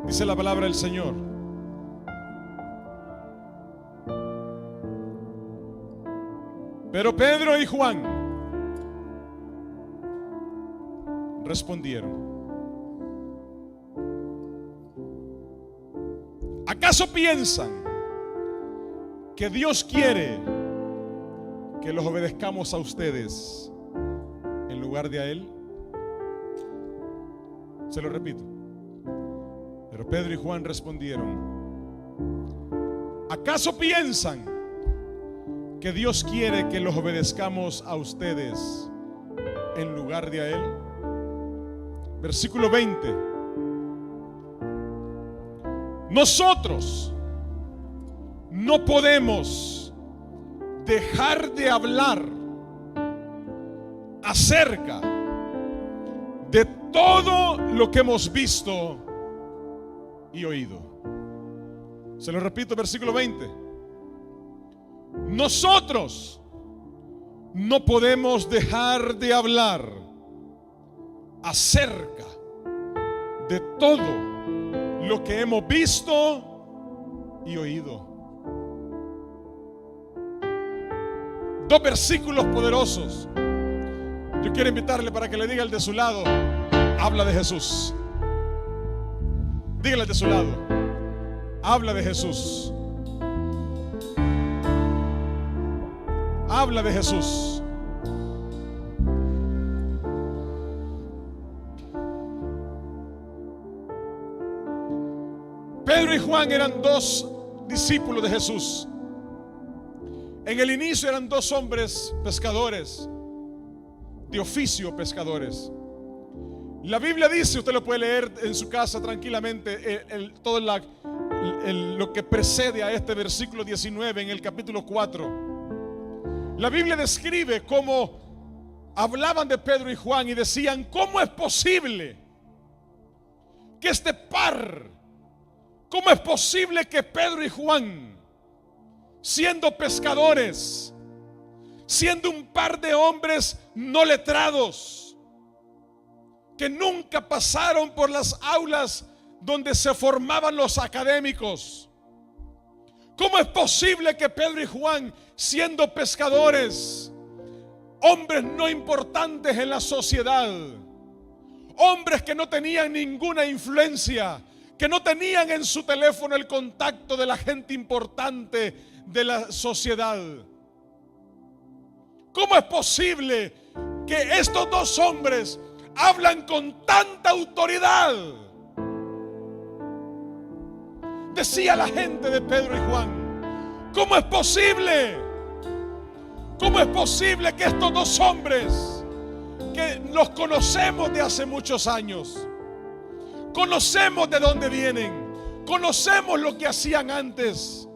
Dice la palabra del Señor: pero Pedro y Juan respondieron: ¿acaso piensan que Dios quiere que los obedezcamos a ustedes en lugar de a Él? Se lo repito. Pero Pedro y Juan respondieron: ¿acaso piensan que Dios quiere que los obedezcamos a ustedes en lugar de a Él? Versículo 20. Nosotros no podemos dejar de hablar acerca de todo lo que hemos visto y oído. Se lo repito, versículo 20. Nosotros no podemos dejar de hablar acerca de todo lo que hemos visto y oído. Dos versículos poderosos. Yo quiero invitarle para que le diga al de su lado: habla de Jesús. Dígale al de su lado: habla de Jesús. Habla de Jesús. Pedro y Juan eran dos discípulos de Jesús. En el inicio eran dos hombres pescadores, de oficio pescadores. La Biblia dice, usted lo puede leer en su casa tranquilamente, todo lo que precede a este versículo 19 en el capítulo 4. La Biblia describe cómo hablaban de Pedro y Juan y decían: ¿cómo es posible que este par, cómo es posible que Pedro y Juan, siendo pescadores, siendo un par de hombres no letrados, que nunca pasaron por las aulas donde se formaban los académicos, cómo es posible que Pedro y Juan, siendo pescadores, hombres no importantes en la sociedad, hombres que no tenían ninguna influencia, que no tenían en su teléfono el contacto de la gente importante de la sociedad, cómo es posible que estos dos hombres hablan con tanta autoridad? Decía la gente de Pedro y Juan: ¿cómo es posible? ¿Cómo es posible que estos dos hombres, que los conocemos de hace muchos años, conocemos de dónde vienen, conocemos lo que hacían antes,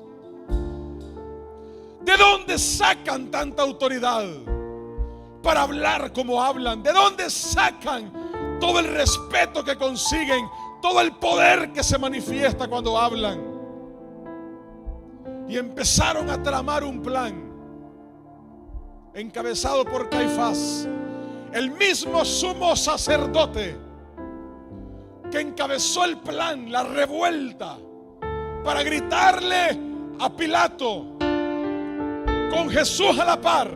de dónde sacan tanta autoridad para hablar como hablan? ¿De dónde sacan todo el respeto que consiguen, todo el poder que se manifiesta cuando hablan? Y empezaron a tramar un plan encabezado por Caifás, el mismo sumo sacerdote que encabezó el plan, la revuelta, para gritarle a Pilato, con Jesús a la par,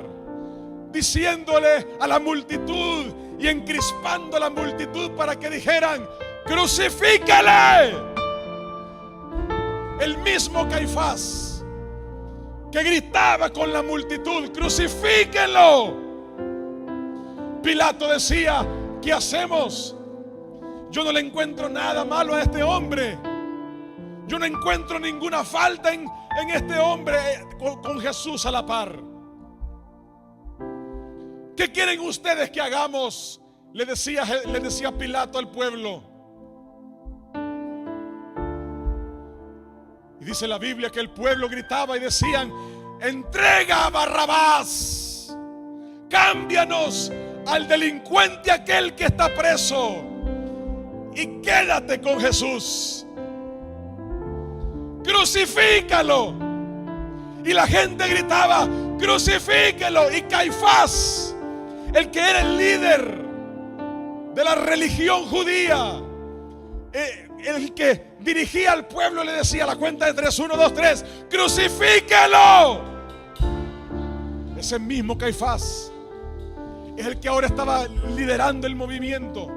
diciéndole a la multitud y encrispando a la multitud para que dijeran: ¡crucifícale! El mismo Caifás que gritaba con la multitud: ¡crucifíquenlo! Pilato decía: ¿qué hacemos? Yo no le encuentro nada malo a este hombre. Yo no encuentro ninguna falta en este hombre, con Jesús a la par. ¿Qué quieren ustedes que hagamos? Le decía Pilato al pueblo. Y dice la Biblia que el pueblo gritaba y decían: entrega a Barrabás, cámbianos al delincuente aquel que está preso y quédate con Jesús. Crucifícalo. Y la gente gritaba: crucifícalo. Y Caifás, el que era el líder de la religión judía, el que dirigía al pueblo le decía a la cuenta de 3, 1, 2, 3, crucifíquelo. Ese mismo Caifás es el que ahora estaba liderando el movimiento.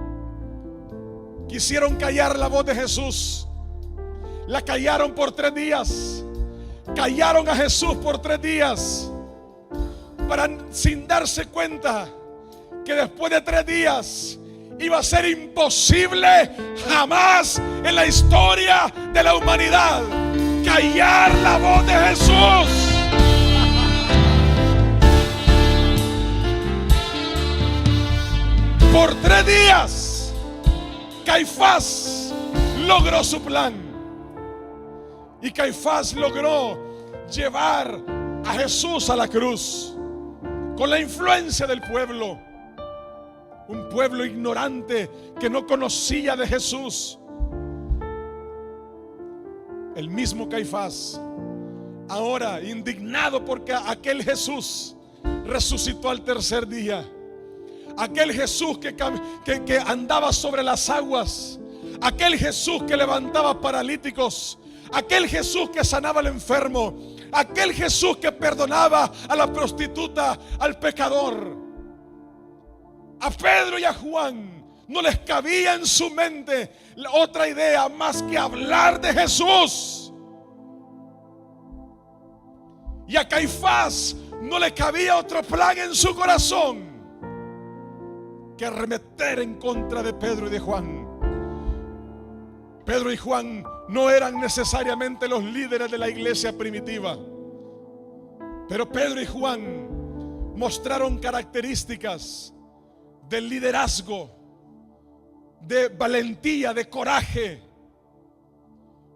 Quisieron callar la voz de Jesús. La callaron por 3 días. Callaron a Jesús por 3 días. Sin darse cuenta que después de 3 días iba a ser imposible jamás en la historia de la humanidad callar la voz de Jesús. Por 3 días Caifás logró su plan. Y Caifás logró llevar a Jesús a la cruz con la influencia del pueblo. Un pueblo ignorante que no conocía de Jesús. El mismo Caifás, ahora indignado porque aquel Jesús resucitó al 3er día. Aquel Jesús que andaba sobre las aguas. Aquel Jesús que levantaba paralíticos. Aquel Jesús que sanaba al enfermo. Aquel Jesús que perdonaba a la prostituta, al pecador. A Pedro y a Juan no les cabía en su mente otra idea más que hablar de Jesús. Y a Caifás no le cabía otro plan en su corazón que arremeter en contra de Pedro y de Juan. Pedro y Juan no eran necesariamente los líderes de la iglesia primitiva, pero Pedro y Juan mostraron características de liderazgo, de valentía, de coraje,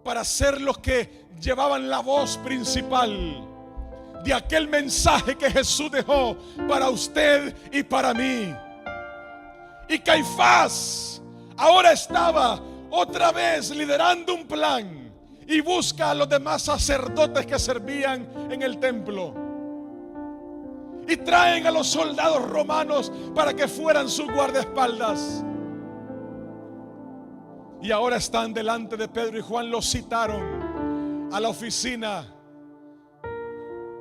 para ser los que llevaban la voz principal de aquel mensaje que Jesús dejó para usted y para mí. Y Caifás ahora estaba otra vez liderando un plan y busca a los demás sacerdotes que servían en el templo. Y traen a los soldados romanos para que fueran sus guardaespaldas. Y ahora están delante de Pedro y Juan. Los citaron a la oficina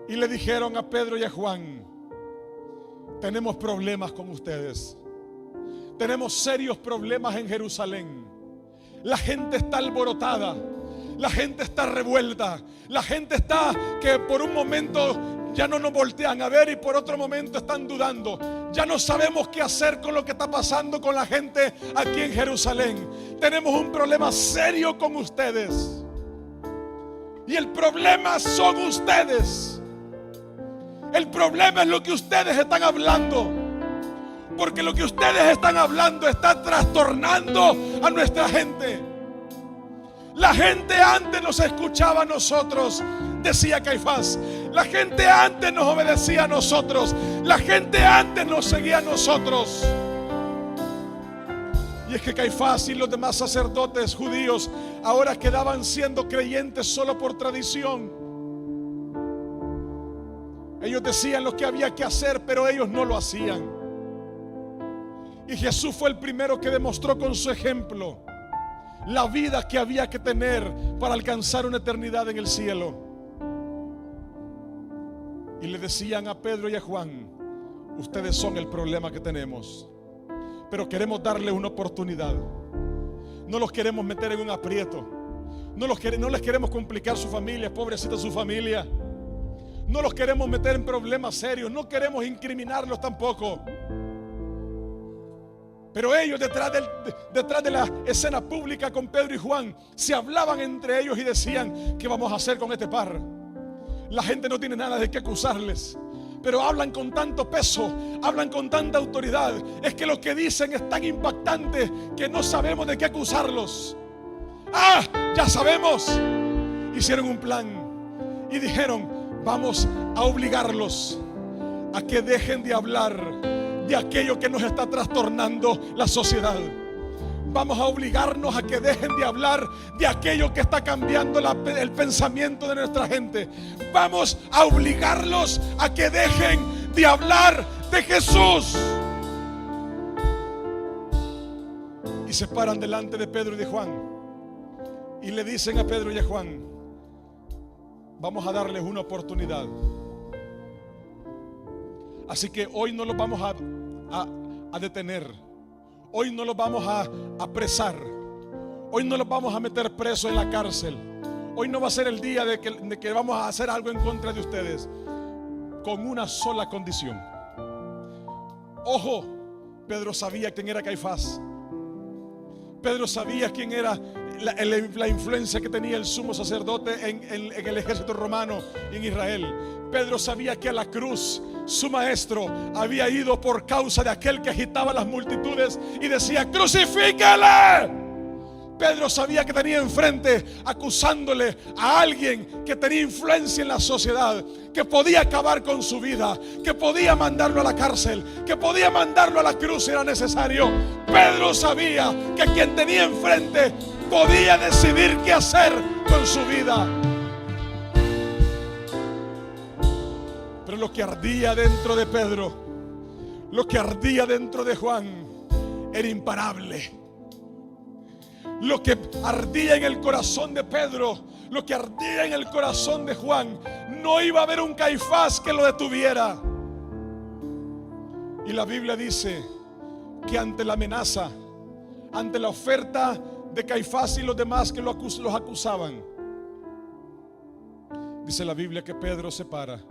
y le dijeron a Pedro y a Juan: tenemos problemas con ustedes. Tenemos serios problemas en Jerusalén. La gente está alborotada. La gente está revuelta. La gente está que por un momento ya no nos voltean a ver y por otro momento están dudando. Ya no sabemos qué hacer con lo que está pasando con la gente aquí en Jerusalén. Tenemos un problema serio con ustedes. Y el problema son ustedes. El problema es lo que ustedes están hablando. Porque lo que ustedes están hablando está trastornando a nuestra gente. La gente antes nos escuchaba a nosotros, decía Caifás. La gente antes nos obedecía a nosotros. La gente antes nos seguía a nosotros. Y es que Caifás y los demás sacerdotes judíos ahora quedaban siendo creyentes solo por tradición. Ellos decían lo que había que hacer, pero ellos no lo hacían. Y Jesús fue el primero que demostró con su ejemplo la vida que había que tener para alcanzar una eternidad en el cielo. Y le decían a Pedro y a Juan: ustedes son el problema que tenemos, pero queremos darle una oportunidad. No los queremos meter en un aprieto. No les queremos complicar su familia, pobrecita su familia. No los queremos meter en problemas serios. No queremos incriminarlos tampoco. Pero ellos detrás de la escena pública con Pedro y Juan se hablaban entre ellos y decían: ¿qué vamos a hacer con este par? La gente no tiene nada de qué acusarles, pero hablan con tanto peso, hablan con tanta autoridad. Es que lo que dicen es tan impactante que no sabemos de qué acusarlos. ¡Ah! Ya sabemos. Hicieron un plan y dijeron: vamos a obligarlos a que dejen de hablar de aquello que nos está trastornando la sociedad. Vamos a obligarnos a que dejen de hablar de aquello que está cambiando el pensamiento de nuestra gente. Vamos a obligarlos a que dejen de hablar de Jesús. Y se paran delante de Pedro y de Juan y le dicen a Pedro y a Juan: vamos a darles una oportunidad. Así que hoy no los vamos a detener. Hoy no los vamos a apresar. Hoy no los vamos a meter presos en la cárcel. Hoy no va a ser el día de que vamos a hacer algo en contra de ustedes. Con una sola condición. Ojo, Pedro sabía quién era Caifás. Pedro sabía quién era la influencia que tenía el sumo sacerdote en el ejército romano y en Israel. Pedro sabía que a la cruz su maestro había ido por causa de aquel que agitaba las multitudes y decía: ¡crucifíquele! Pedro sabía que tenía enfrente acusándole a alguien que tenía influencia en la sociedad, que podía acabar con su vida, que podía mandarlo a la cárcel, que podía mandarlo a la cruz si era necesario. Pedro sabía que quien tenía enfrente podía decidir qué hacer con su vida. Pero lo que ardía dentro de Pedro, lo que ardía dentro de Juan, era imparable. Lo que ardía en el corazón de Pedro, lo que ardía en el corazón de Juan, no iba a haber un Caifás que lo detuviera. Y la Biblia dice que ante la amenaza, ante la oferta de Caifás y los demás que los acusaban, dice la Biblia que Pedro se para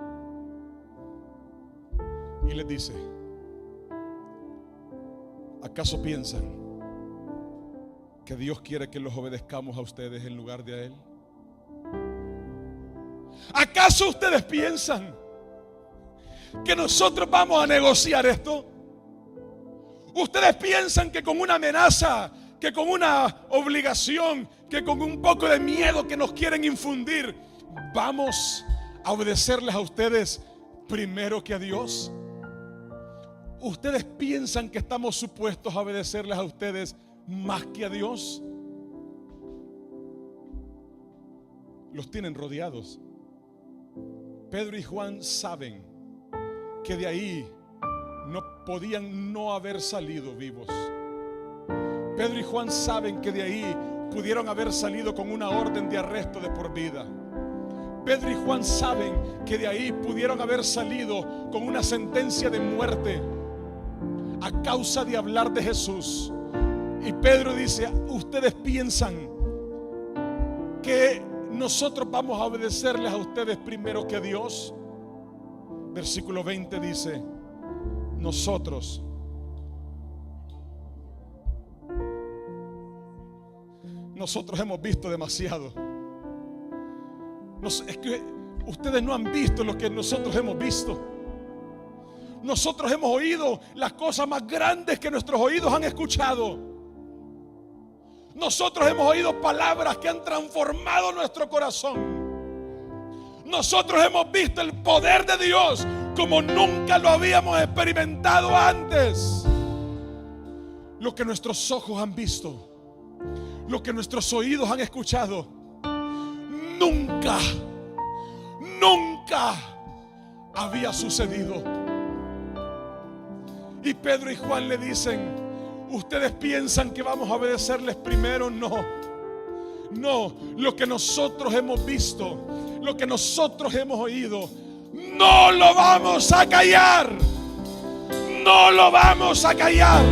y les dice: ¿acaso piensan que Dios quiere que los obedezcamos a ustedes en lugar de a Él? ¿Acaso ustedes piensan que nosotros vamos a negociar esto? ¿Ustedes piensan que con una amenaza, que con una obligación, que con un poco de miedo que nos quieren infundir, vamos a obedecerles a ustedes primero que a Dios? ¿Ustedes piensan que estamos supuestos a obedecerles a ustedes más que a Dios? Los tienen rodeados. Pedro y Juan saben que de ahí no podían no haber salido vivos. Pedro y Juan saben que de ahí pudieron haber salido con una orden de arresto de por vida. Pedro y Juan saben que de ahí pudieron haber salido con una sentencia de muerte a causa de hablar de Jesús. Y Pedro dice: ¿ustedes piensan que nosotros vamos a obedecerles a ustedes primero que a Dios? Versículo 20 dice: nosotros hemos visto demasiado. Es que ustedes no han visto lo que nosotros hemos visto. Nosotros hemos oído las cosas más grandes que nuestros oídos han escuchado. Nosotros hemos oído palabras que han transformado nuestro corazón. Nosotros hemos visto el poder de Dios como nunca lo habíamos experimentado antes. Lo que nuestros ojos han visto, lo que nuestros oídos han escuchado, nunca había sucedido. Y Pedro y Juan le dicen: ¿ustedes piensan que vamos a obedecerles primero? No, lo que nosotros hemos visto, lo que nosotros hemos oído, no lo vamos a callar. No lo vamos a callar.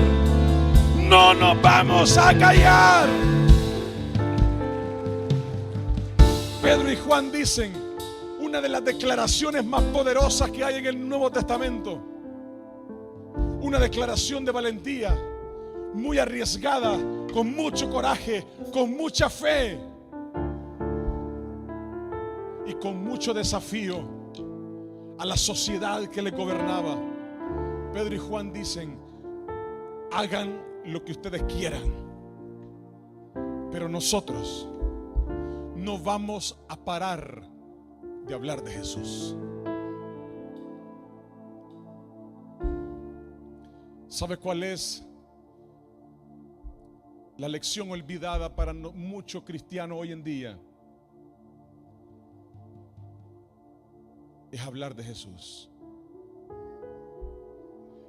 No nos vamos a callar. Pedro y Juan dicen una de las declaraciones más poderosas que hay en el Nuevo Testamento. Una declaración de valentía, muy arriesgada, con mucho coraje, con mucha fe y con mucho desafío a la sociedad que le gobernaba. Pedro y Juan dicen: hagan lo que ustedes quieran, pero nosotros no vamos a parar de hablar de Jesús. ¿Sabe cuál es la lección olvidada para muchos cristianos hoy en día? Es hablar de Jesús.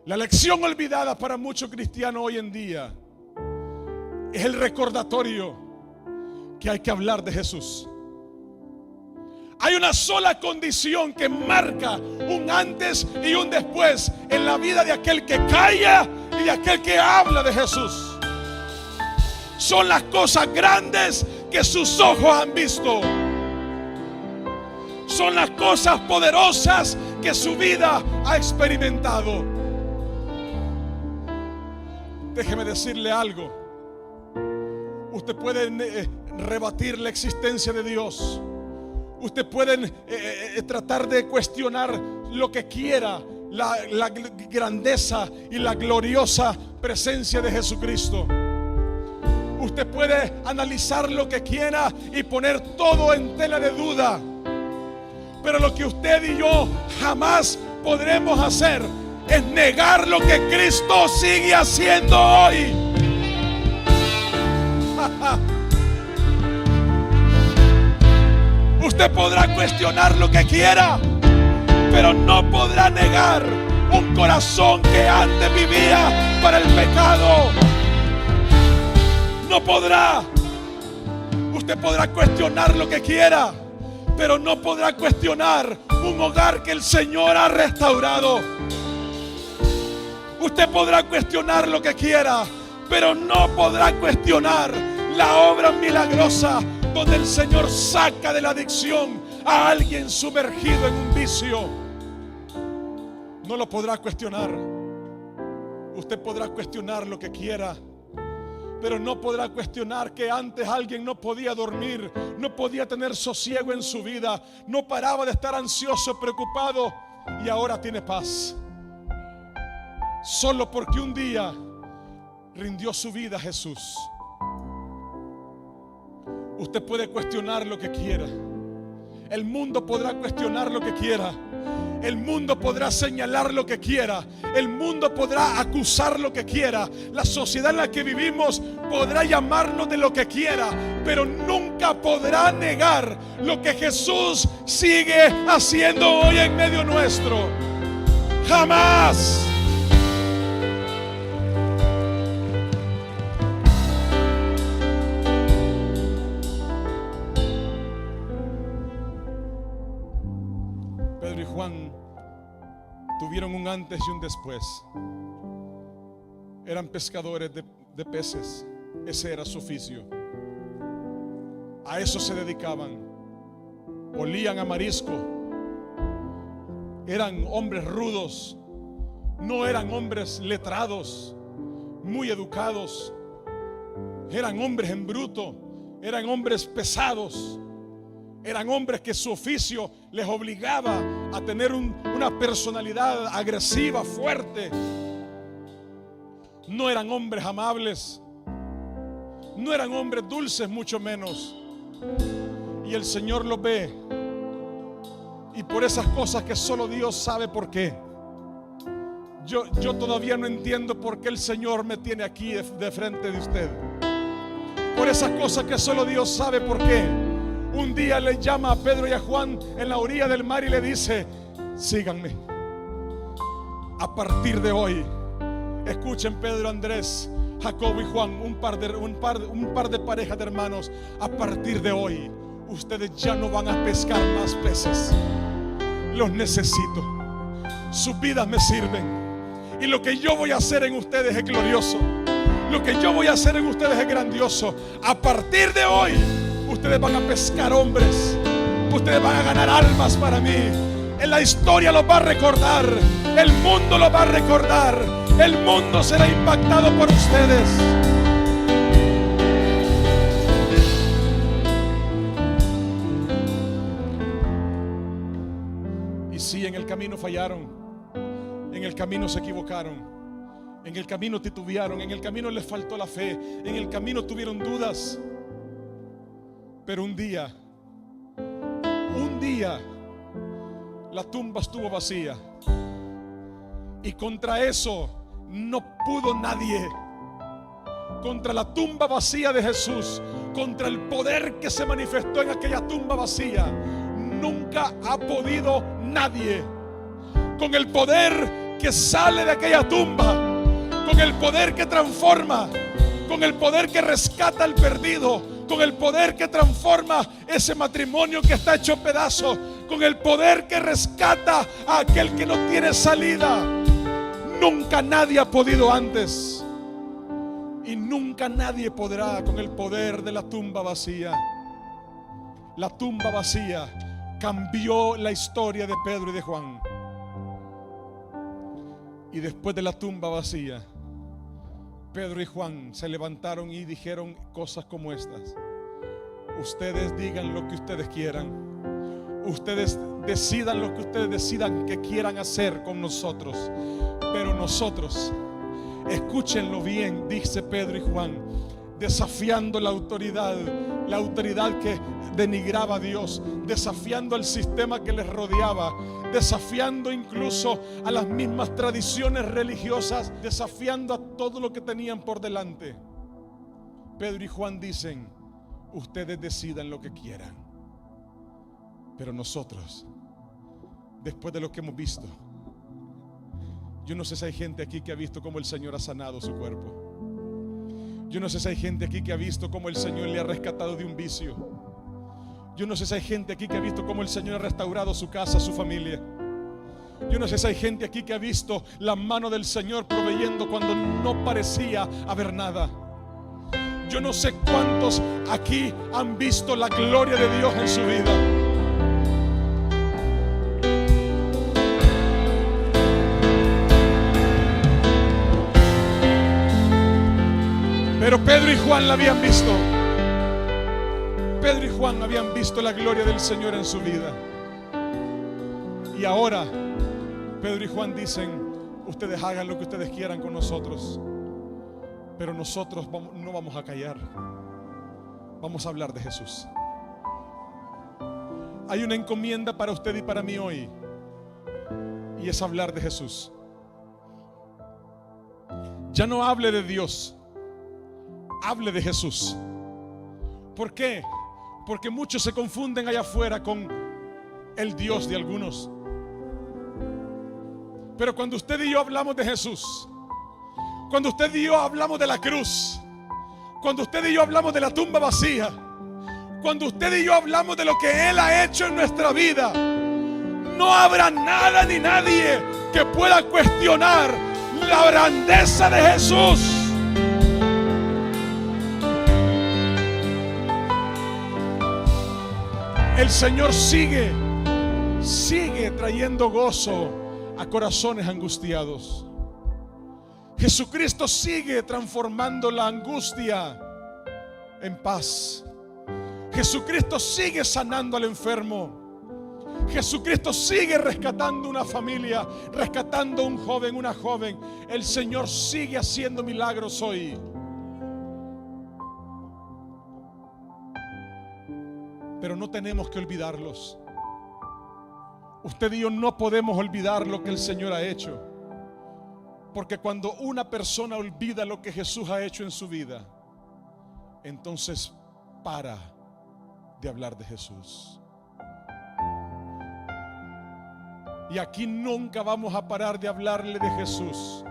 La lección olvidada para muchos cristianos hoy en día es el recordatorio que hay que hablar de Jesús. Hay una sola condición que marca un antes y un después en la vida de aquel que calla y de aquel que habla de Jesús. Son las cosas grandes que sus ojos han visto. Son las cosas poderosas que su vida ha experimentado. Déjeme decirle algo. Usted puede rebatir la existencia de Dios. Usted puede tratar de cuestionar lo que quiera, la grandeza y la gloriosa presencia de Jesucristo. Usted puede analizar lo que quiera y poner todo en tela de duda. Pero lo que usted y yo jamás podremos hacer es negar lo que Cristo sigue haciendo hoy. Usted podrá cuestionar lo que quiera, pero no podrá negar un corazón que antes vivía para el pecado. No podrá. Usted podrá cuestionar lo que quiera, pero no podrá cuestionar un hogar que el Señor ha restaurado. Usted podrá cuestionar lo que quiera, pero no podrá cuestionar la obra milagrosa donde el Señor saca de la adicción a alguien sumergido en un vicio. No lo podrá cuestionar. Usted podrá cuestionar lo que quiera, pero no podrá cuestionar que antes alguien no podía dormir, no podía tener sosiego en su vida, no paraba de estar ansioso, preocupado, y ahora tiene paz. Solo porque un día rindió su vida a Jesús. Usted puede cuestionar lo que quiera. El mundo podrá cuestionar lo que quiera. El mundo podrá señalar lo que quiera. El mundo podrá acusar lo que quiera. La sociedad en la que vivimos podrá llamarnos de lo que quiera, pero nunca podrá negar lo que Jesús sigue haciendo hoy en medio nuestro. Jamás. Pedro y Juan tuvieron un antes y un después. Eran pescadores de peces. Ese era su oficio. A eso se dedicaban. Olían a marisco. Eran hombres rudos. No eran hombres letrados, muy educados. Eran hombres en bruto. Eran hombres pesados. Eran hombres que su oficio les obligaba a tener una personalidad agresiva, fuerte. No eran hombres amables. No eran hombres dulces, mucho menos. Y el Señor los ve. Y por esas cosas que solo Dios sabe por qué. Yo todavía no entiendo por qué el Señor me tiene aquí de frente de usted. Por esas cosas que solo Dios sabe por qué. Un día le llama a Pedro y a Juan en la orilla del mar y le dice: síganme. A partir de hoy, escuchen, Pedro, Andrés, Jacobo y Juan, un par de parejas de hermanos. A partir de hoy, ustedes ya no van a pescar más peces. Los necesito. Sus vidas me sirven. Y lo que yo voy a hacer en ustedes es glorioso. Lo que yo voy a hacer en ustedes es grandioso. A partir de hoy, ustedes van a pescar hombres. Ustedes van a ganar almas para mí. En la historia los va a recordar. El mundo los va a recordar. El mundo será impactado por ustedes. Y sí, en el camino fallaron. En el camino se equivocaron. En el camino titubearon. En el camino les faltó la fe. En el camino tuvieron dudas. Pero un día la tumba estuvo vacía. Y contra eso no pudo nadie. Contra la tumba vacía de Jesús, contra el poder que se manifestó en aquella tumba vacía, nunca ha podido nadie. Con el poder que sale de aquella tumba, con el poder que transforma, con el poder que rescata al perdido, con el poder que transforma ese matrimonio que está hecho pedazos, con el poder que rescata a aquel que no tiene salida. Nunca nadie ha podido antes y nunca nadie podrá con el poder de la tumba vacía. La tumba vacía cambió la historia de Pedro y de Juan. Y después de la tumba vacía, Pedro y Juan se levantaron y dijeron cosas como estas: ustedes digan lo que ustedes quieran, ustedes decidan lo que ustedes decidan que quieran hacer con nosotros, pero nosotros, escúchenlo bien, dice Pedro y Juan, desafiando la autoridad que denigraba a Dios, desafiando al sistema que les rodeaba, desafiando incluso a las mismas tradiciones religiosas, desafiando a todo lo que tenían por delante. Pedro y Juan dicen: ustedes decidan lo que quieran, pero nosotros, después de lo que hemos visto, yo no sé si hay gente aquí que ha visto cómo el Señor ha sanado su cuerpo. Yo no sé si hay gente aquí que ha visto cómo el Señor le ha rescatado de un vicio. Yo no sé si hay gente aquí que ha visto cómo el Señor ha restaurado su casa, su familia. Yo no sé si hay gente aquí que ha visto la mano del Señor proveyendo cuando no parecía haber nada. Yo no sé cuántos aquí han visto la gloria de Dios en su vida. Pero Pedro y Juan la habían visto. Pedro y Juan habían visto la gloria del Señor en su vida. Y ahora Pedro y Juan dicen: ustedes hagan lo que ustedes quieran con nosotros, pero nosotros no vamos a callar. Vamos a hablar de Jesús. Hay una encomienda para usted y para mí hoy, y es hablar de Jesús. Ya no hable de Dios, hable de Jesús. ¿Por qué? Porque muchos se confunden allá afuera con el Dios de algunos. Pero cuando usted y yo hablamos de Jesús, cuando usted y yo hablamos de la cruz, cuando usted y yo hablamos de la tumba vacía, cuando usted y yo hablamos de lo que Él ha hecho en nuestra vida, no habrá nada ni nadie que pueda cuestionar la grandeza de Jesús. El Señor sigue trayendo gozo a corazones angustiados. Jesucristo sigue transformando la angustia en paz. Jesucristo sigue sanando al enfermo. Jesucristo sigue rescatando una familia, rescatando un joven, una joven. El Señor sigue haciendo milagros hoy. Pero no tenemos que olvidarlos. Usted y yo no podemos olvidar lo que el Señor ha hecho. Porque cuando una persona olvida lo que Jesús ha hecho en su vida, entonces para de hablar de Jesús. Y aquí nunca vamos a parar de hablarle de Jesús,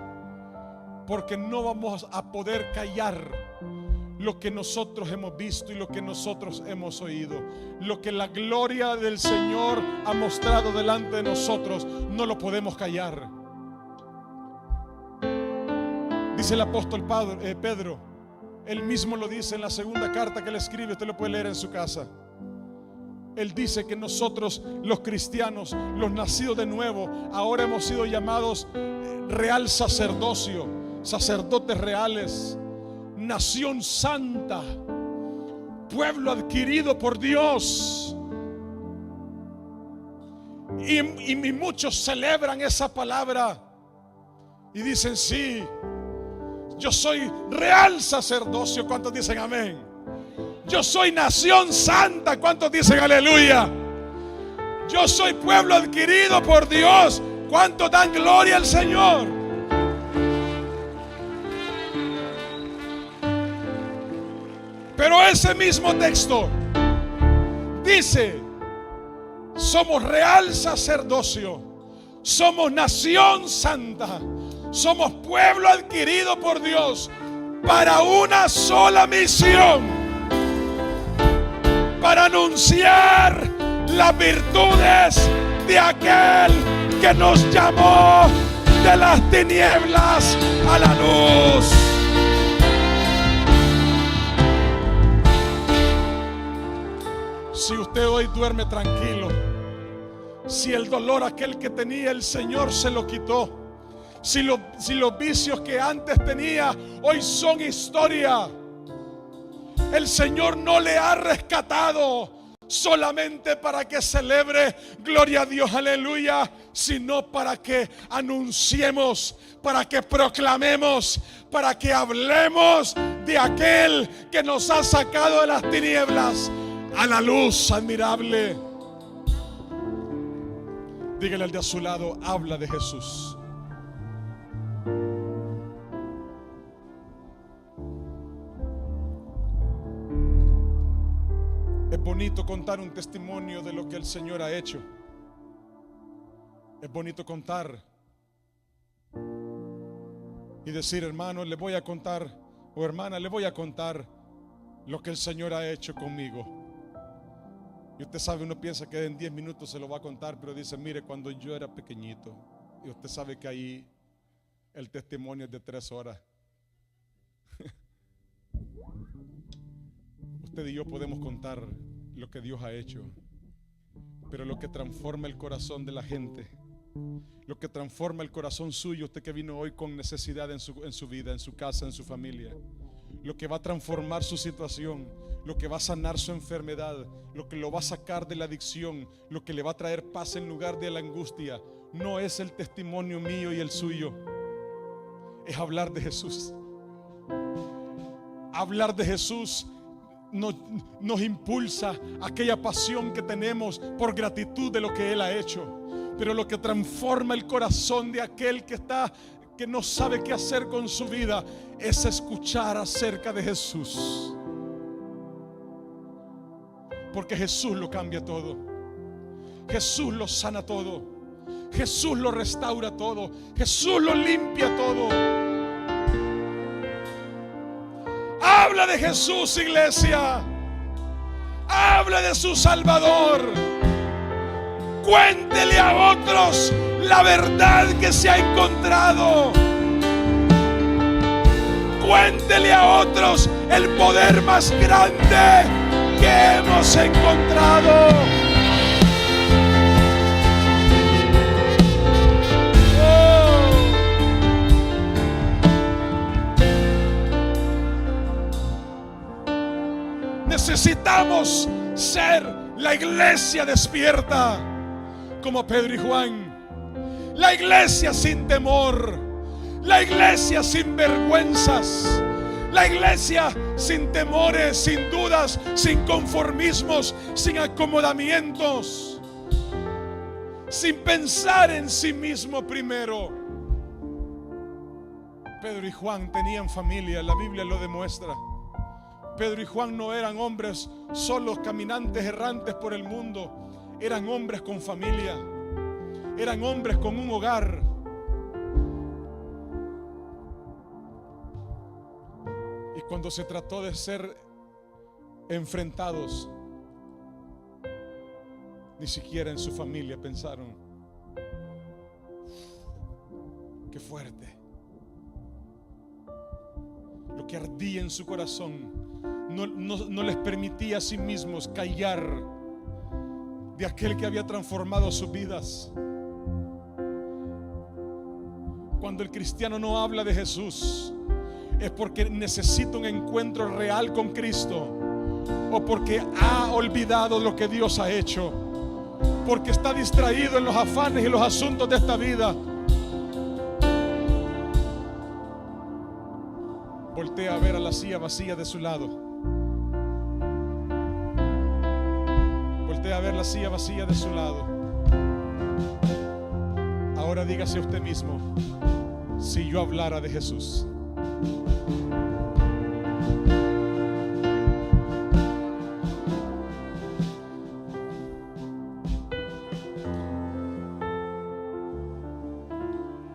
porque no vamos a poder callar lo que nosotros hemos visto y lo que nosotros hemos oído. Lo que la gloria del Señor ha mostrado delante de nosotros, no lo podemos callar. Dice el apóstol Pedro, él mismo lo dice en la segunda carta que le escribe, usted lo puede leer en su casa. Él dice que nosotros, los cristianos, los nacidos de nuevo, ahora hemos sido llamados real sacerdocio, sacerdotes reales, nación santa, pueblo adquirido por Dios. Y muchos celebran esa palabra y dicen: sí, yo soy real sacerdocio. ¿Cuántos dicen amén? Yo soy nación santa. ¿Cuántos dicen aleluya? Yo soy pueblo adquirido por Dios. ¿Cuántos dan gloria al Señor? Pero ese mismo texto dice: somos real sacerdocio, somos nación santa, somos pueblo adquirido por Dios para una sola misión. anunciar las virtudes de aquel que nos llamó de las tinieblas a la luz. Si usted hoy duerme tranquilo, si el dolor aquel que tenía el Señor se lo quitó, si los vicios que antes tenía hoy son historia, el Señor no le ha rescatado solamente para que celebre, gloria a Dios, aleluya, sino para que anunciemos, para que proclamemos, para que hablemos de aquel que nos ha sacado de las tinieblas a la luz admirable. Dígale al de a su lado: habla de Jesús. Es bonito contar un testimonio de lo que el Señor ha hecho. Es bonito contar y decir: hermano, le voy a contar, o hermana, le voy a contar lo que el Señor ha hecho conmigo. Y usted sabe, uno piensa que en 10 minutos se lo va a contar, pero dice: mire, cuando yo era pequeñito. Y usted sabe que ahí el testimonio es de 3 horas. Usted y yo podemos contar lo que Dios ha hecho, pero lo que transforma el corazón de la gente, lo que transforma el corazón suyo, usted que vino hoy con necesidad en su vida, en su casa, en su familia, lo que va a transformar su situación, lo que va a sanar su enfermedad, lo que lo va a sacar de la adicción, lo que le va a traer paz en lugar de la angustia, no es el testimonio mío y el suyo, es hablar de Jesús. Hablar de Jesús nos impulsa aquella pasión que tenemos por gratitud de lo que Él ha hecho. Pero lo que transforma el corazón de aquel que no sabe qué hacer con su vida es escuchar acerca de Jesús. Porque Jesús lo cambia todo. Jesús lo sana todo. Jesús lo restaura todo. Jesús lo limpia todo. Habla de Jesús, iglesia. Habla de su Salvador. Cuéntele a otros la verdad que se ha encontrado. Cuéntele a otros el poder más grande que hemos encontrado. Necesitamos ser la iglesia despierta como Pedro y Juan, la iglesia sin temor, la iglesia sin vergüenzas, la iglesia sin temores, sin dudas, sin conformismos, sin acomodamientos, sin pensar en sí mismo primero. Pedro y Juan tenían familia, la Biblia lo demuestra. Pedro y Juan no eran hombres solos, caminantes, errantes por el mundo. Eran hombres con familia. Eran hombres con un hogar. Y cuando se trató de ser enfrentados, ni siquiera en su familia pensaron: qué fuerte. Lo que ardía en su corazón no les permitía a sí mismos callar de aquel que había transformado sus vidas. Cuando el cristiano no habla de Jesús, es porque necesita un encuentro real con Cristo, o porque ha olvidado lo que Dios ha hecho, porque está distraído en los afanes y los asuntos de esta vida. Voltea a ver a la silla vacía de su lado. Voltea a ver la silla vacía de su lado. Ahora dígase a usted mismo: si yo hablara de Jesús.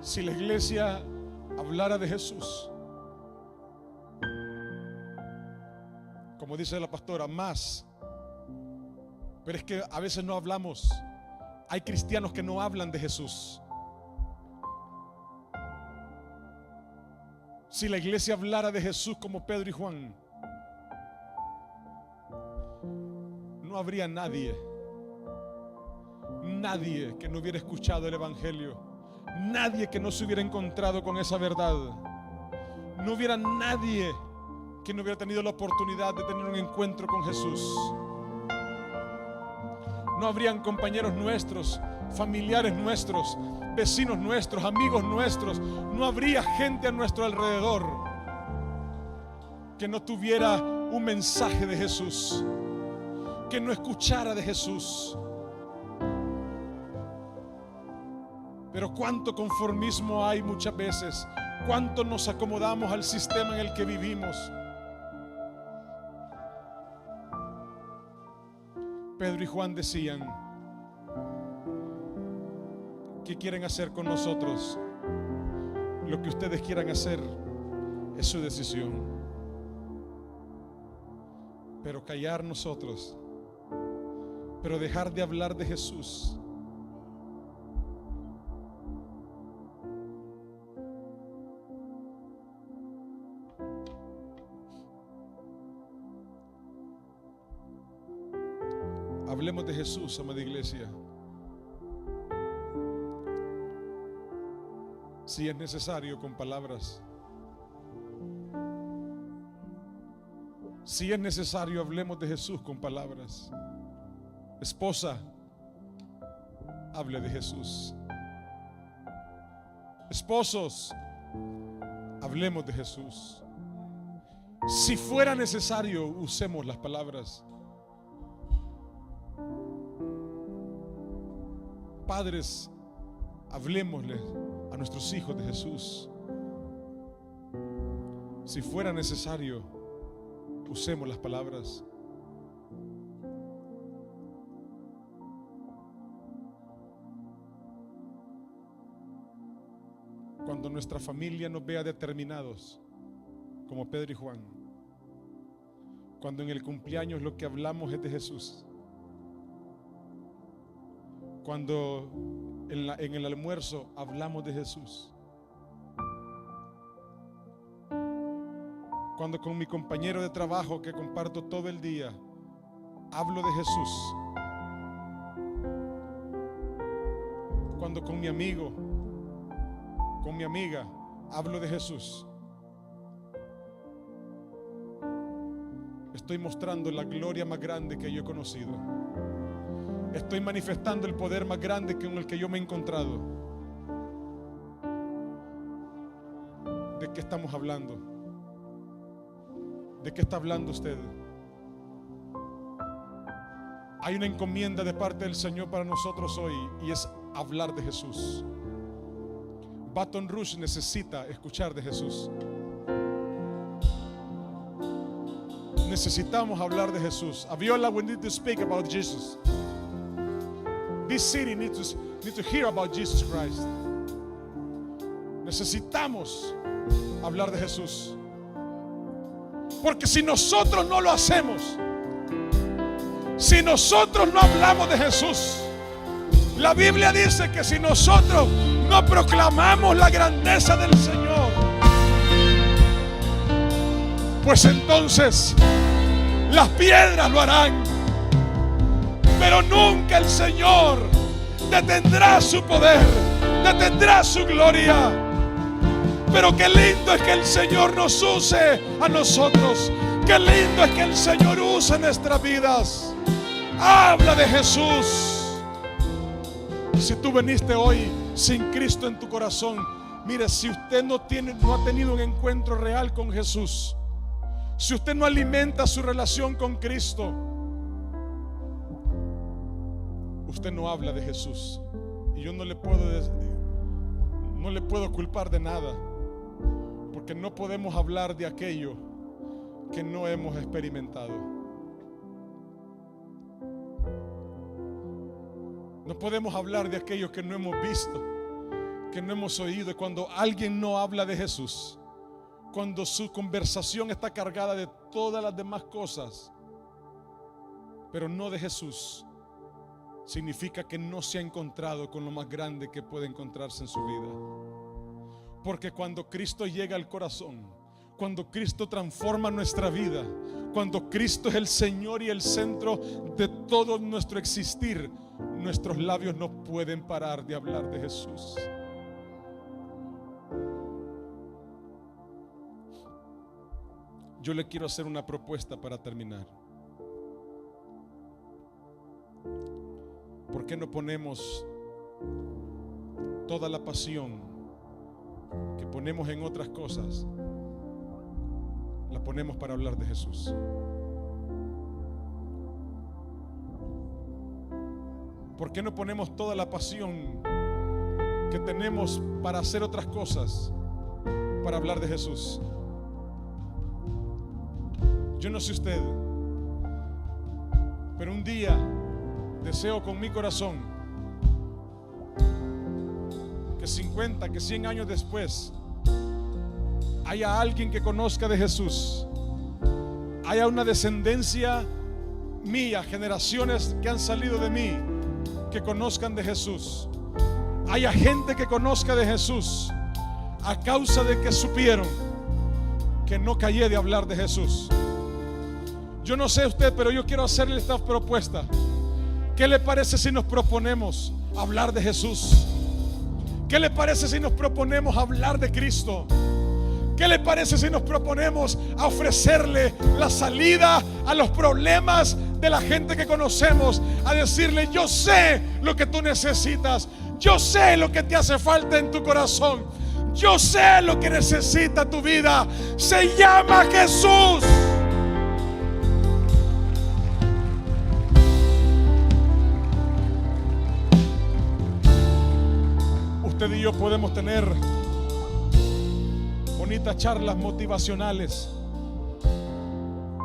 Si la iglesia hablara de Jesús, como dice la pastora, más Pero es que a veces no hablamos. Hay cristianos que no hablan de Jesús. Si la iglesia hablara de Jesús como Pedro y Juan, no habría nadie que no hubiera escuchado el evangelio, nadie que no se hubiera encontrado con esa verdad. No hubiera nadie que no hubiera tenido la oportunidad de tener un encuentro con Jesús. No habrían compañeros nuestros, familiares nuestros, vecinos nuestros, amigos nuestros. No habría gente a nuestro alrededor que no tuviera un mensaje de Jesús, que no escuchara de Jesús. Pero cuánto conformismo hay muchas veces, cuánto nos acomodamos al sistema en el que vivimos. Pedro y Juan decían: ¿qué quieren hacer con nosotros? Lo que ustedes quieran hacer es su decisión. Pero callar nosotros, pero dejar de hablar de Jesús. Hablemos de Jesús, amada iglesia. Si es necesario, con palabras. Si es necesario, hablemos de Jesús con palabras. Esposa, hable de Jesús. Esposos, hablemos de Jesús. Si fuera necesario, usemos las palabras. Padres, hablemosle a nuestros hijos de Jesús. Si fuera necesario, usemos las palabras. Cuando nuestra familia nos vea determinados, como Pedro y Juan, cuando en el cumpleaños lo que hablamos es de Jesús, cuando en el almuerzo hablamos de Jesús, cuando con mi compañero de trabajo que comparto todo el día hablo de Jesús, cuando con mi amigo, con mi amiga hablo de Jesús, estoy mostrando la gloria más grande que yo he conocido. Estoy manifestando el poder más grande con el que yo me he encontrado. ¿De qué estamos hablando? ¿De qué está hablando usted? Hay una encomienda de parte del Señor para nosotros hoy, y es hablar de Jesús. Baton Rouge necesita escuchar de Jesús. Necesitamos hablar de Jesús. Aviola, we need to speak about Jesus. This city needs to hear about Jesus Christ. Necesitamos hablar de Jesús. Porque si nosotros no lo hacemos, si nosotros no hablamos de Jesús, la Biblia dice que si nosotros no proclamamos la grandeza del Señor, pues entonces las piedras lo harán. Pero nunca el Señor detendrá su poder, detendrá su gloria. Pero qué lindo es que el Señor nos use a nosotros. Qué lindo es que el Señor use nuestras vidas. Habla de Jesús. Si tú viniste hoy sin Cristo en tu corazón, mire, si usted no ha tenido un encuentro real con Jesús, si usted no alimenta su relación con Cristo, usted no habla de Jesús. Y yo no le puedo culpar de nada, porque no podemos hablar de aquello que no hemos experimentado. No podemos hablar de aquello que no hemos visto, que no hemos oído. Y cuando alguien no habla de Jesús, cuando su conversación está cargada de todas las demás cosas, pero no de Jesús, significa que no se ha encontrado con lo más grande que puede encontrarse en su vida. Porque cuando Cristo llega al corazón, cuando Cristo transforma nuestra vida, cuando Cristo es el Señor y el centro de todo nuestro existir, nuestros labios no pueden parar de hablar de Jesús. Yo le quiero hacer una propuesta para terminar. ¿Por qué no ponemos toda la pasión que ponemos en otras cosas, la ponemos para hablar de Jesús? ¿Por qué no ponemos toda la pasión que tenemos para hacer otras cosas para hablar de Jesús? Yo no sé usted, pero un día deseo con mi corazón que 50, que 100 años después haya alguien que conozca de Jesús, haya una descendencia mía, generaciones que han salido de mí, que conozcan de Jesús, haya gente que conozca de Jesús a causa de que supieron que no callé de hablar de Jesús. Yo no sé usted, pero yo quiero hacerle esta propuesta. ¿Qué le parece si nos proponemos hablar de Jesús? ¿Qué le parece si nos proponemos hablar de Cristo? ¿Qué le parece si nos proponemos a ofrecerle la salida a los problemas de la gente que conocemos? A decirle: yo sé lo que tú necesitas, yo sé lo que te hace falta en tu corazón, yo sé lo que necesita tu vida. Se llama Jesús. Usted y yo podemos tener bonitas charlas motivacionales,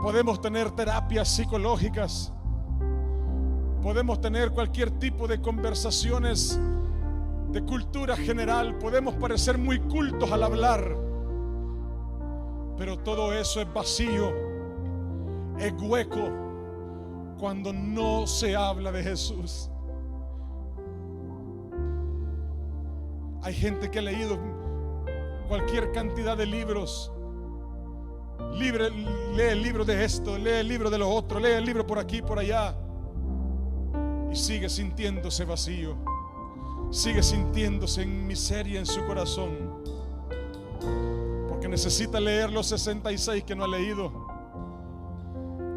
podemos tener terapias psicológicas, podemos tener cualquier tipo de conversaciones de cultura general, podemos parecer muy cultos al hablar, pero todo eso es vacío, es hueco cuando no se habla de Jesús. Hay gente que ha leído cualquier cantidad de libros, lee el libro de esto, lee el libro de lo otro, lee el libro por aquí, por allá, y sigue sintiéndose vacío, sigue sintiéndose en miseria en su corazón, porque necesita leer los 66 que no ha leído,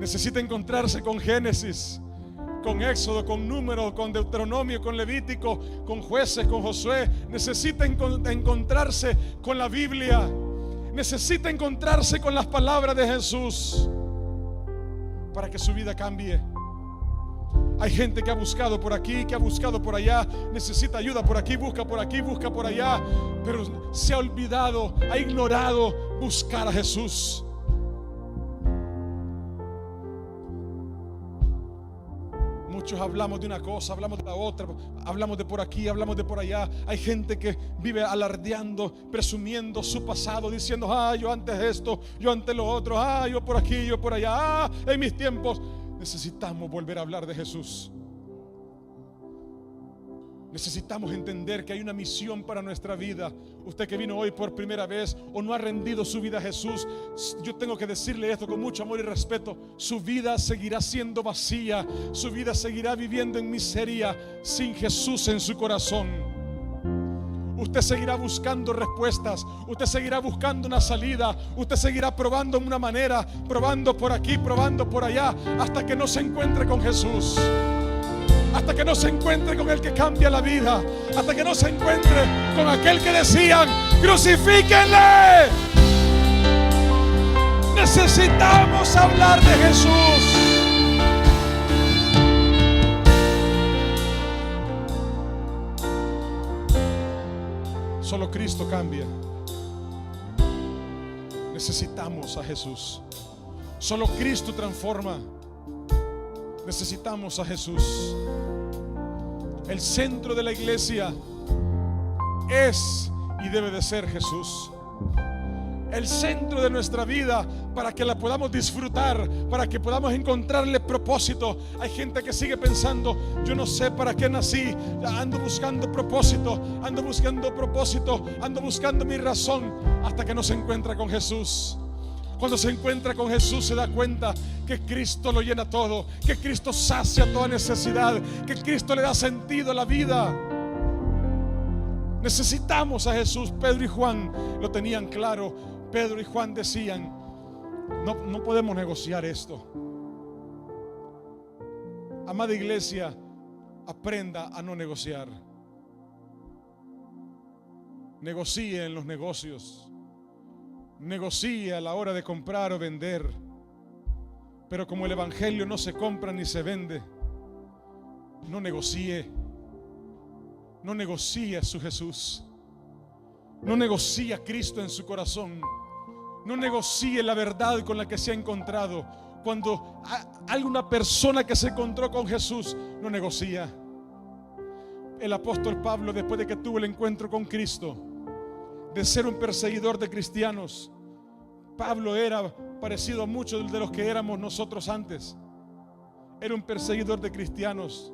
necesita encontrarse con Génesis, con Éxodo, con Número, con Deuteronomio, con Levítico, con Jueces, con Josué. Necesita encontrarse con la Biblia, necesita encontrarse con las palabras de Jesús para que su vida cambie. Hay gente que ha buscado por aquí, que ha buscado por allá, necesita ayuda por aquí, busca por allá, pero se ha olvidado, ha ignorado buscar a Jesús. Muchos hablamos de una cosa, hablamos de la otra, hablamos de por aquí, hablamos de por allá. Hay gente que vive alardeando, presumiendo su pasado, diciendo: yo antes esto, yo antes lo otro, yo por aquí, yo por allá, en mis tiempos. Necesitamos volver a hablar de Jesús. Necesitamos entender que hay una misión para nuestra vida. Usted que vino hoy por primera vez o no ha rendido su vida a Jesús, yo tengo que decirle esto con mucho amor y respeto: su vida seguirá siendo vacía, su vida seguirá viviendo en miseria sin Jesús en su corazón. Usted seguirá buscando respuestas, usted seguirá buscando una salida, usted seguirá probando una manera, probando por aquí, probando por allá, hasta que no se encuentre con Jesús, hasta que no se encuentre con el que cambia la vida, hasta que no se encuentre con aquel que decían: crucifíquenle. Necesitamos hablar de Jesús. Solo Cristo cambia. Necesitamos a Jesús. Solo Cristo transforma. Necesitamos a Jesús. El centro de la iglesia es y debe de ser Jesús. el centro de nuestra vida, para que la podamos disfrutar, para que podamos encontrarle propósito. Hay gente que sigue pensando: yo no sé para qué nací, ando buscando propósito, ando buscando mi razón, hasta que no se encuentra con Jesús. Cuando se encuentra con Jesús, se da cuenta que Cristo lo llena todo, que Cristo sacia toda necesidad, que Cristo le da sentido a la vida. Necesitamos a Jesús. Pedro y Juan lo tenían claro. Pedro y Juan decían: no podemos negociar esto. Amada iglesia, aprenda a no negociar. Negocie en los negocios. Negocie a la hora de comprar o vender. Pero como el evangelio no se compra ni se vende, no negocie. No negocie a su Jesús. No negocie a Cristo en su corazón. No negocie la verdad con la que se ha encontrado. Cuando hay una persona que se encontró con Jesús, no negocia. El apóstol Pablo, después de que tuvo el encuentro con Cristo, de ser un perseguidor de cristianos, Pablo era parecido a muchos de los que éramos nosotros antes. Era un perseguidor de cristianos,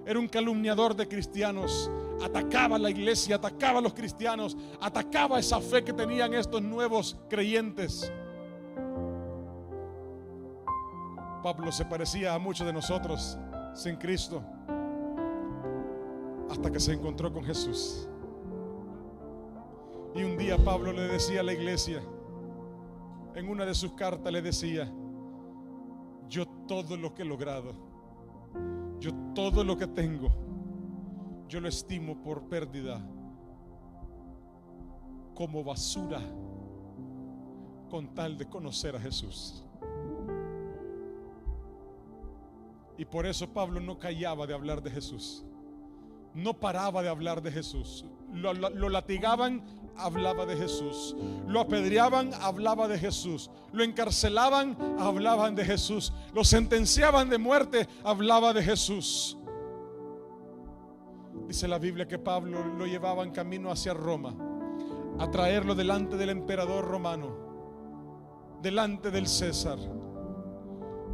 era un calumniador de cristianos, atacaba a la iglesia, atacaba a los cristianos, atacaba esa fe que tenían estos nuevos creyentes. Pablo se parecía a muchos de nosotros sin Cristo, hasta que se encontró con Jesús. Y un día Pablo le decía a la iglesia, en una de sus cartas le decía: yo todo lo que he logrado, yo todo lo que tengo, yo lo estimo por pérdida, como basura, con tal de conocer a Jesús. Y por eso Pablo no callaba de hablar de Jesús. No paraba de hablar de Jesús. Lo latigaban, hablaba de Jesús. Lo apedreaban, hablaba de Jesús. Lo encarcelaban, hablaban de Jesús. Lo sentenciaban de muerte, hablaba de Jesús. Dice la Biblia que Pablo lo llevaban camino hacia Roma, a traerlo delante del emperador romano, delante del César.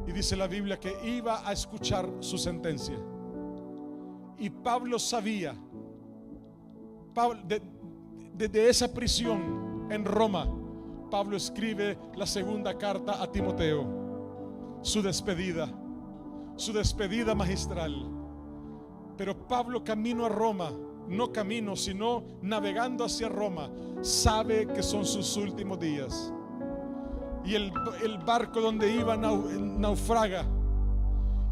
Y dice la Biblia que iba a escuchar su sentencia. Y Pablo sabía, desde esa prisión en Roma, Pablo escribe la segunda carta a Timoteo, su despedida magistral. Pero Pablo, camino a Roma, no camino, sino navegando hacia Roma, sabe que son sus últimos días. Y el barco donde iba naufraga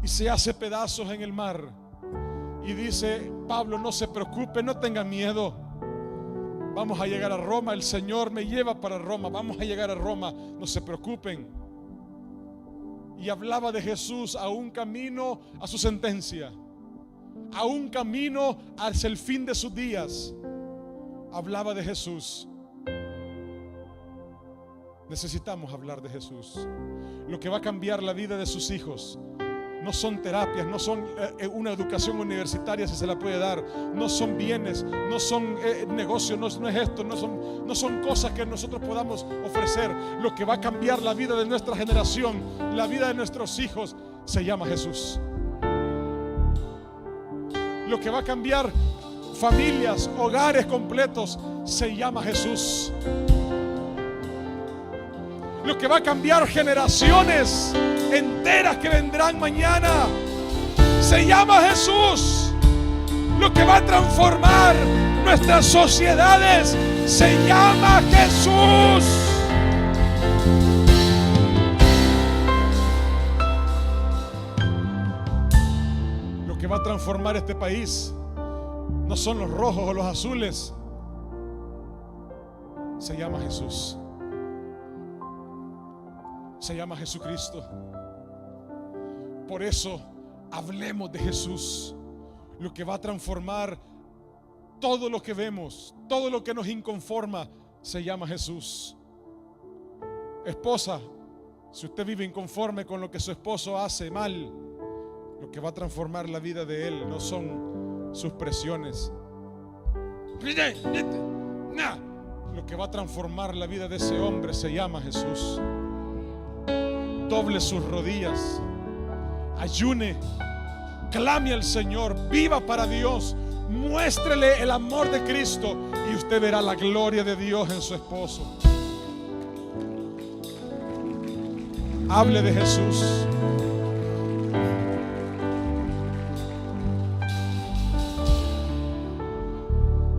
y se hace pedazos en el mar. Y dice Pablo: no se preocupe, no tenga miedo, vamos a llegar a Roma, el Señor me lleva para Roma, vamos a llegar a Roma, no se preocupen. Y hablaba de Jesús a un camino a su sentencia, a un camino hacia el fin de sus días. Hablaba de Jesús. Necesitamos hablar de Jesús. Lo que va a cambiar la vida de sus hijos no son terapias, no son una educación universitaria si se la puede dar, no son bienes, no son negocios, no es esto, no son cosas que nosotros podamos ofrecer. Lo que va a cambiar la vida de nuestra generación, la vida de nuestros hijos, se llama Jesús. Lo que va a cambiar familias, hogares completos, se llama Jesús. Lo que va a cambiar generaciones enteras que vendrán mañana, se llama Jesús. Lo que va a transformar nuestras sociedades, se llama Jesús. Lo que va a transformar este país no son los rojos o los azules, se llama Jesús. Se llama Jesucristo. Por eso hablemos de Jesús. Lo que va a transformar todo lo que vemos, todo lo que nos inconforma, se llama Jesús. Esposa, si usted vive inconforme con lo que su esposo hace mal, lo que va a transformar la vida de él no son sus presiones. Lo que va a transformar la vida de ese hombre se llama Jesús. Doble sus rodillas, ayune, clame al Señor, viva para Dios, muéstrele el amor de Cristo y usted verá la gloria de Dios en su esposo. Hable de Jesús.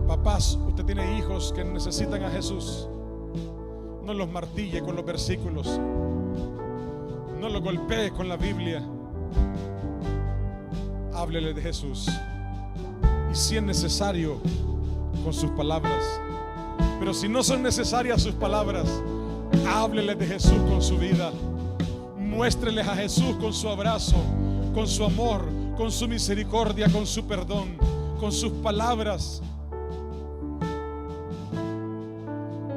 Papás, usted tiene hijos que necesitan a Jesús. No los martille con los versículos, no los golpee con la Biblia. Háblele de Jesús, y si es necesario, con sus palabras. Pero si no son necesarias sus palabras, háblele de Jesús con su vida. Muéstreles a Jesús con su abrazo, con su amor, con su misericordia, con su perdón, con sus palabras.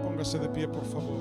Póngase de pie, por favor.